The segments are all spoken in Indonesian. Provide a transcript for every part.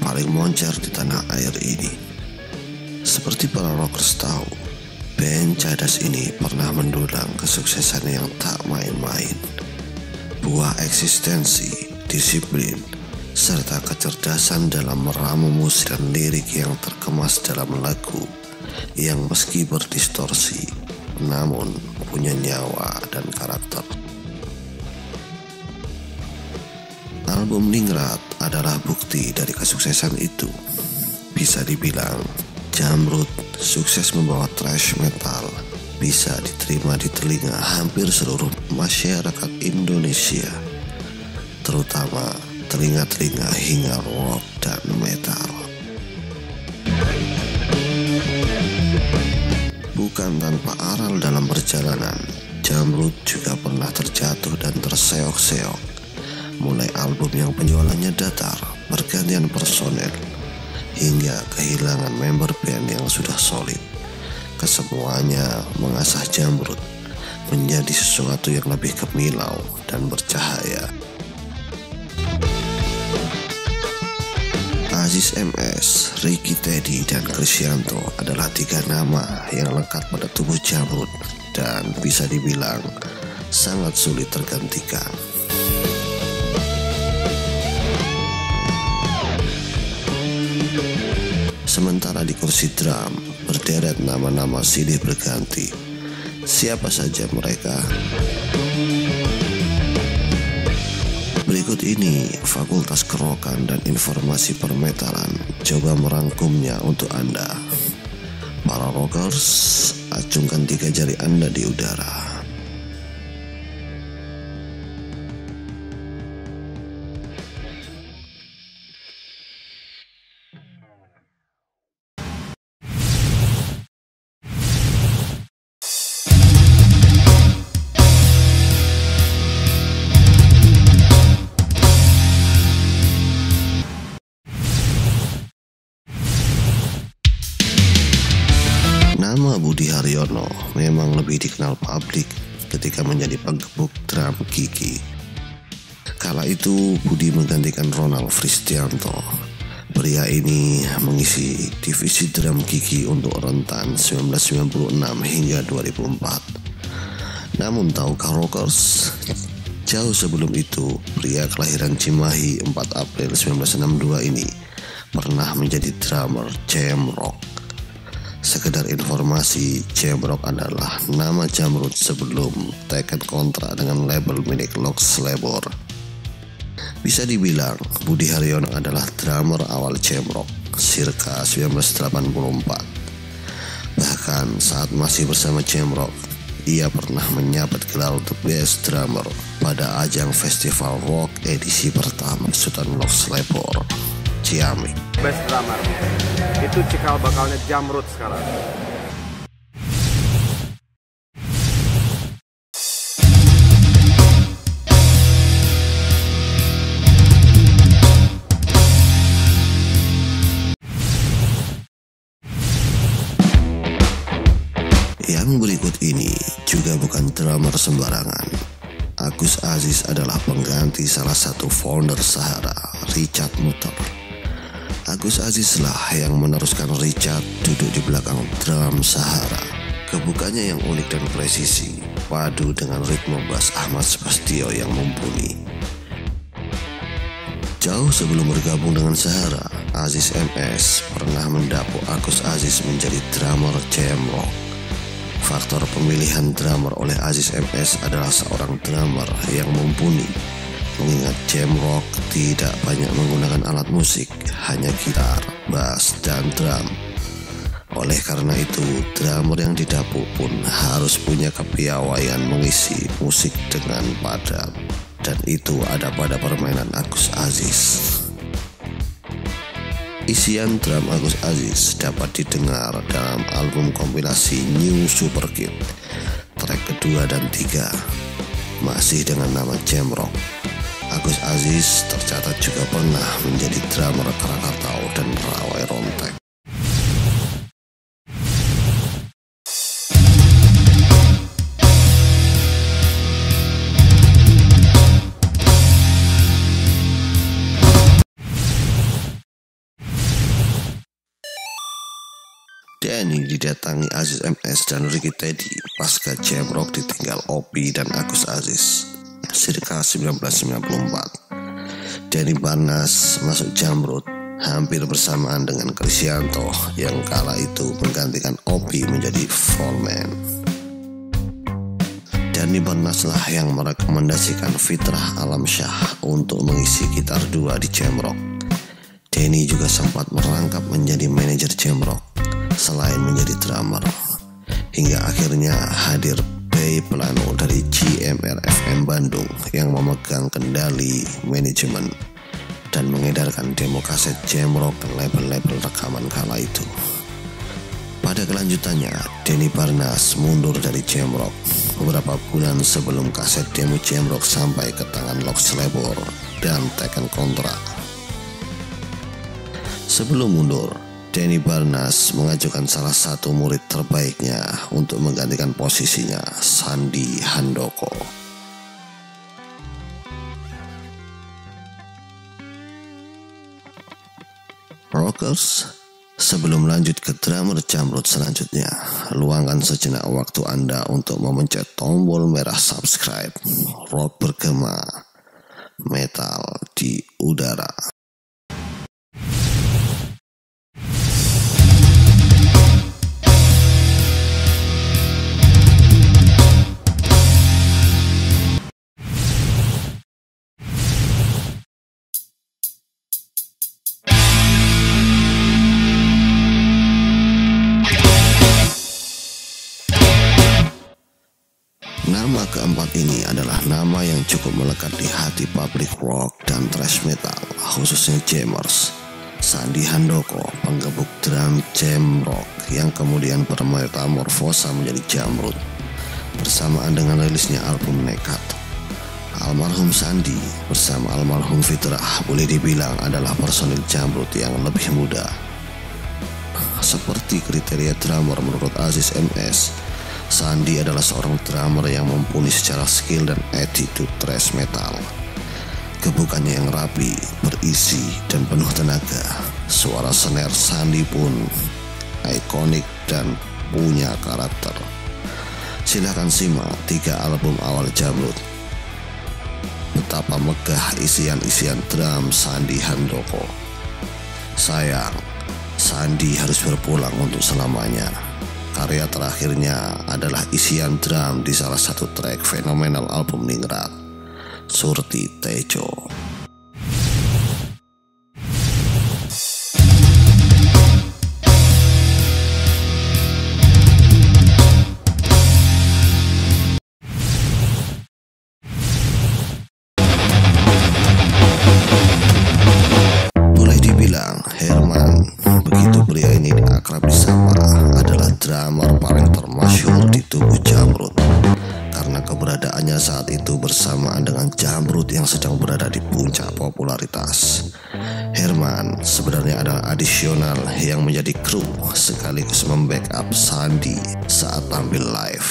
paling moncer di tanah air ini. Seperti para rockers tahu, band Cadas ini pernah mendulang kesuksesan yang tak main-main. Buah eksistensi, disiplin, serta kecerdasan dalam meramu musik dan lirik yang terkemas dalam lagu yang meski berdistorsi, namun punya nyawa dan karakter. Album Ningrat adalah bukti dari kesuksesan itu. Bisa dibilang, Jamrud sukses membawa thrash metal bisa diterima di telinga hampir seluruh masyarakat Indonesia, terutama telinga-telinga hingga rock dan metal. Bukan tanpa aral dalam perjalanan, Jamrud juga pernah terjatuh dan terseok-seok. Mulai album yang penjualannya datar, pergantian personel, hingga kehilangan member band yang sudah solid. Kesemuanya mengasah Jamrud menjadi sesuatu yang lebih gemilau dan bercahaya. Aziz MS, Ricky Teddy, dan Krisyanto adalah 3 nama yang lekat pada tubuh Jamrud dan bisa dibilang sangat sulit tergantikan. Sementara di kursi drum berderet nama-nama silih berganti. Siapa saja mereka? Berikut ini Fakultas Kerokan dan Informasi Permetalan coba merangkumnya untuk Anda. Para rockers, acungkan 3 jari Anda di udara. Nama Budi Haryono memang lebih dikenal publik ketika menjadi penggebuk drum Kiki. Kala itu Budi menggantikan Ronald Fristianto. Pria ini mengisi divisi drum Kiki untuk rentan 1996 hingga 2004. Namun tahukah rockers? Jauh sebelum itu, pria kelahiran Cimahi 4 April 1962 ini pernah menjadi drummer Jamrock. Sekedar informasi, Jamrock adalah nama Jamrud sebelum teken kontrak dengan label milik Lox Labor. Bisa dibilang, Budi Haryono adalah drummer awal Jamrock, circa 1984. Bahkan saat masih bersama Jamrock, ia pernah menyabet gelar The Best Drummer pada ajang Festival Rock edisi pertama Sultan Lox Labor, Ciamik. Best Drummer itu cikal bakalnya Jamrud sekarang. Yang berikut ini juga bukan drummer sembarangan. Agus Aziz adalah pengganti salah satu founder Sahara, Richard Muter. Agus Aziz lah yang meneruskan Richard duduk di belakang drum Sahara. Kebukannya yang unik dan presisi, padu dengan ritme bass Ahmad Spastio yang mumpuni. Jauh sebelum bergabung dengan Sahara, Aziz MS pernah mendapuk Agus Aziz menjadi drummer Jamrock. Faktor pemilihan drummer oleh Aziz MS adalah seorang drummer yang mumpuni, mengingat Jamrock tidak banyak menggunakan alat musik, hanya gitar, bass, dan drum. Oleh karena itu, drummer yang didapuk pun harus punya kepiawaian mengisi musik dengan padat, dan itu ada pada permainan Agus Aziz. Isian drum Agus Aziz dapat didengar dalam album kompilasi New Super Kid, track kedua dan 3, masih dengan nama Jamrock. Agus Aziz tercatat juga pernah menjadi drummer Krakatau dan Rawai Rontek. Denny didatangi Aziz MS dan Ricky Teddy pasca Jamrock ditinggal Opi dan Agus Aziz circa 1994. Denny Barnas masuk Jamrut hampir bersamaan dengan Krisyanto yang kala itu menggantikan Opi menjadi frontman. Denny Barnas lah yang merekomendasikan Fitrah Alamsyah untuk mengisi gitar 2 di Jamrock. Denny juga sempat merangkap menjadi manajer Jamrock selain menjadi drummer, hingga akhirnya hadir Bay Plano dari GMR FM Bandung yang memegang kendali manajemen dan mengedarkan demo kaset Jamrock ke label-label rekaman kala itu. Pada kelanjutannya, Denny Barnas mundur dari Jamrock beberapa bulan sebelum kaset demo Jamrock sampai ke tangan Lox Labor dan teken kontrak. Sebelum mundur, Denny Barnas mengajukan salah satu murid terbaiknya untuk menggantikan posisinya, Sandi Handoko. Rockers, sebelum lanjut ke drummer Jamrut selanjutnya, luangkan sejenak waktu Anda untuk memencet tombol merah subscribe. Rock bergema, metal di udara. Nama keempat ini adalah nama yang cukup melekat di hati publik rock dan thrash metal, khususnya jammers. Sandi Handoko, penggebuk drum Jamrock yang kemudian bermetamorfosa menjadi Jamrut bersamaan dengan rilisnya album Nekat. Almarhum Sandi bersama almarhum Fitrah boleh dibilang adalah personil Jamrut yang lebih muda. Seperti kriteria drummer menurut Aziz MS, Sandi adalah seorang drummer yang mumpuni secara skill dan attitude thrash metal. Gebukannya yang rapi, berisi, dan penuh tenaga. Suara snare Sandi pun ikonik dan punya karakter. Silahkan simak 3 album awal Jamrut. Betapa megah isian-isian drum Sandi Handoko. Sayang, Sandi harus berpulang untuk selamanya. Karya terakhirnya adalah isian drum di salah satu track fenomenal album Ningrat, Surti Tejo. Boleh dibilang Herman, begitu pria ini akrab disapa, adalah drummer paling termasyhur di tubuh Jamrut karena keberadaannya saat itu bersamaan dengan Jamrut yang sedang berada di puncak popularitas. Herman sebenarnya adalah adisional yang menjadi kru sekaligus membackup Sandi saat tampil live.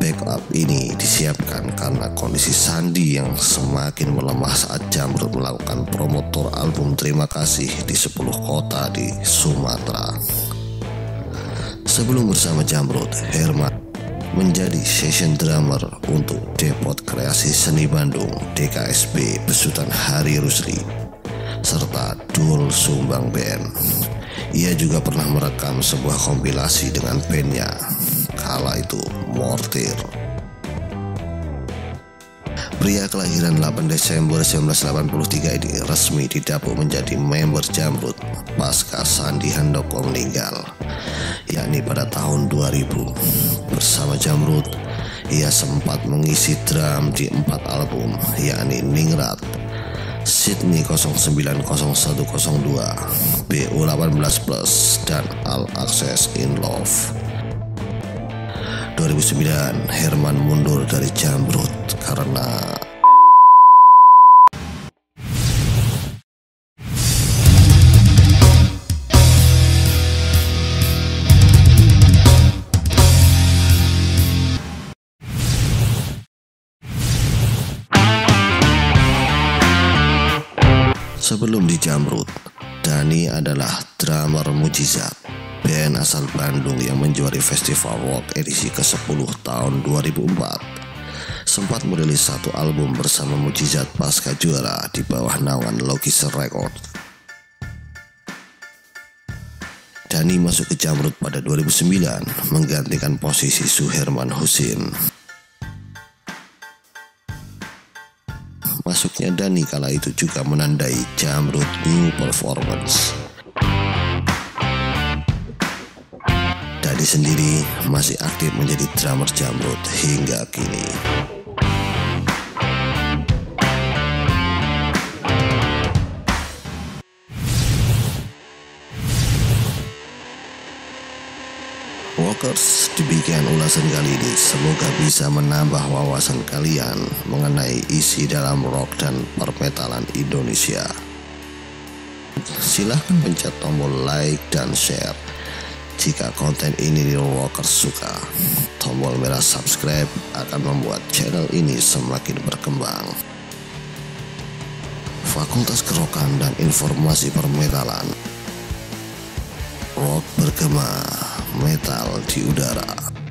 Backup ini disiapkan karena kondisi Sandi yang semakin melemah saat Jamrut melakukan promotor album Terima Kasih di 10 kota di Sumatera. Sebelum bersama Jamrut, Herman menjadi session drummer untuk Depot Kreasi Seni Bandung DKSB besutan Hari Rusli serta Dul Sumbang Band. Ia juga pernah merekam sebuah kompilasi dengan bandnya kala itu, Mortir. Pria kelahiran 8 Desember 1983 ini resmi didapuk menjadi member Jamrut pasca Sandi Handoko meninggal, yakni pada tahun 2000. Bersama Jamrut, ia sempat mengisi drum di 4 album, yakni Ningrat, Sydney 090102, BU18 Plus, dan All Access in Love. 2009, Herman mundur dari Jamrut karena sebelum di Jamrut, Dhani adalah drummer mujizat. band asal Bandung yang menjuari Festival Rock edisi ke-10 tahun 2004, sempat merilis satu album bersama Mukjizat pasca juara di bawah naungan Logischer Records. Dhani masuk ke Jamrud pada 2009 menggantikan posisi Suherman Husin. Masuknya Dhani kala itu juga menandai Jamrud New Performance. Dhani sendiri masih aktif menjadi drummer Jamrud hingga kini. Rockers, demikian ulasan kali ini. Semoga bisa menambah wawasan kalian mengenai isi dalam rock dan permetalan Indonesia. Silahkan pencet tombol like dan share jika konten ini Rockers suka. Tombol merah subscribe akan membuat channel ini semakin berkembang. Fakultas Kerokan dan Informasi Permetalan. Rock bergema, metal di udara.